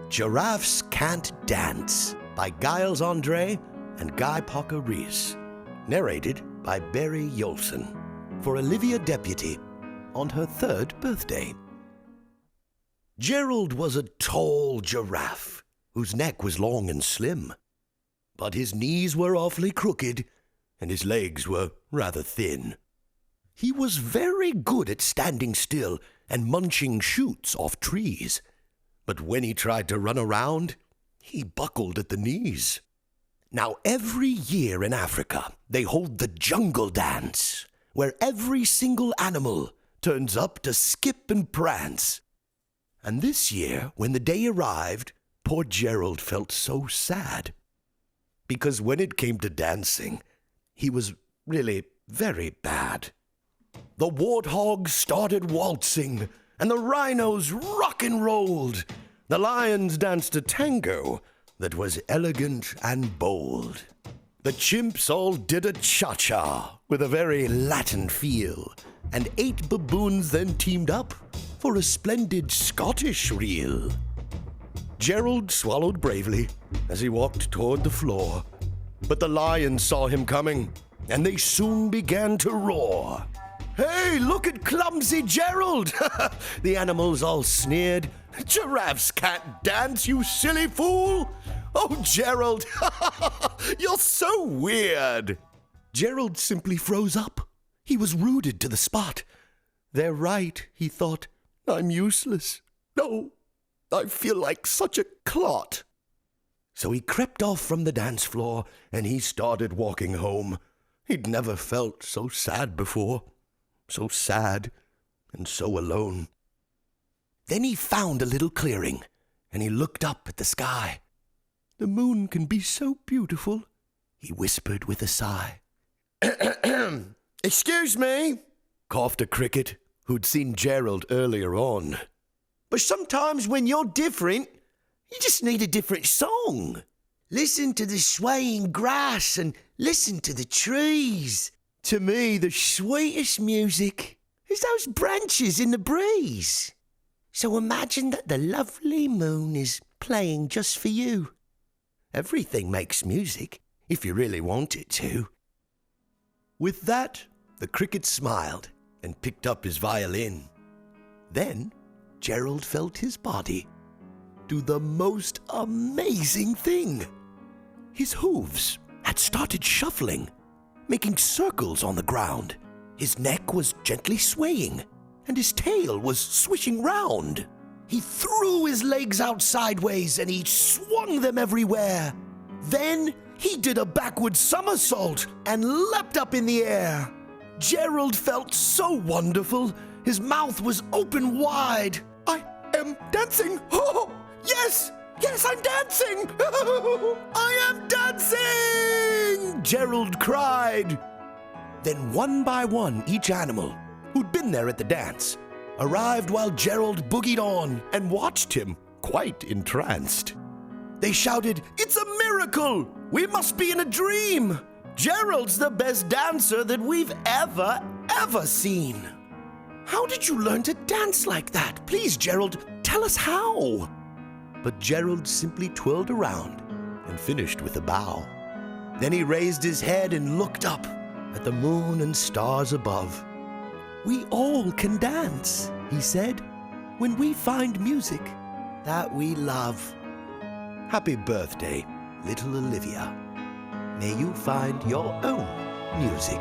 Giraffes Can't Dance by Giles Andreae and Guy Parker-Rees. Narrated by Barry Yolson for Olivia Deputy on her 3rd birthday. Gerald was a tall giraffe whose neck was long and slim, but his knees were awfully crooked and his legs were rather thin. He was very good at standing still and munching shoots off trees, but when he tried to run around, he buckled at the knees. Now, every year in Africa, they hold the jungle dance, where every single animal turns up to skip and prance. And this year, when the day arrived, poor Gerald felt so sad, because when it came to dancing, he was really very bad. The warthogs started waltzing, and the rhinos rock and rolled. The lions danced a tango that was elegant and bold. The chimps all did a cha-cha with a very Latin feel, and 8 baboons then teamed up for a splendid Scottish reel. Gerald swallowed bravely as he walked toward the floor, but the lions saw him coming, and they soon began to roar. "Hey, look at clumsy Gerald!" The animals all sneered. "Giraffes can't dance, you silly fool!" "Oh, Gerald, you're so weird!" Gerald simply froze up. He was rooted to the spot. "They're right," he thought. "I'm useless. No, I feel like such a clot." So he crept off from the dance floor and he started walking home. He'd never felt so sad before. So sad and so alone. Then he found a little clearing, and he looked up at the sky. "The moon can be so beautiful," he whispered with a sigh. "Excuse me," coughed a cricket who'd seen Gerald earlier on. "But sometimes when you're different, you just need a different song. Listen to the swaying grass and listen to the trees. To me, the sweetest music is those branches in the breeze. So imagine that the lovely moon is playing just for you. Everything makes music, if you really want it to." With that, the cricket smiled and picked up his violin. Then, Gerald felt his body do the most amazing thing. His hooves had started shuffling, making circles on the ground. His neck was gently swaying, and his tail was swishing round. He threw his legs out sideways, and he swung them everywhere. Then he did a backward somersault and leapt up in the air. Gerald felt so wonderful. His mouth was open wide. "I am dancing! Oh, yes! Yes, I'm dancing! I am dancing!" Gerald cried. Then one by one, each animal who'd been there at the dance arrived while Gerald boogied on and watched him, quite entranced. They shouted, "It's a miracle! We must be in a dream! Gerald's the best dancer that we've ever seen! How did you learn to dance like that? Please, Gerald, tell us how!" But Gerald simply twirled around and finished with a bow. Then he raised his head and looked up at the moon and stars above. "We all can dance," he said, "when we find music that we love. Happy birthday, little Olivia. May you find your own music."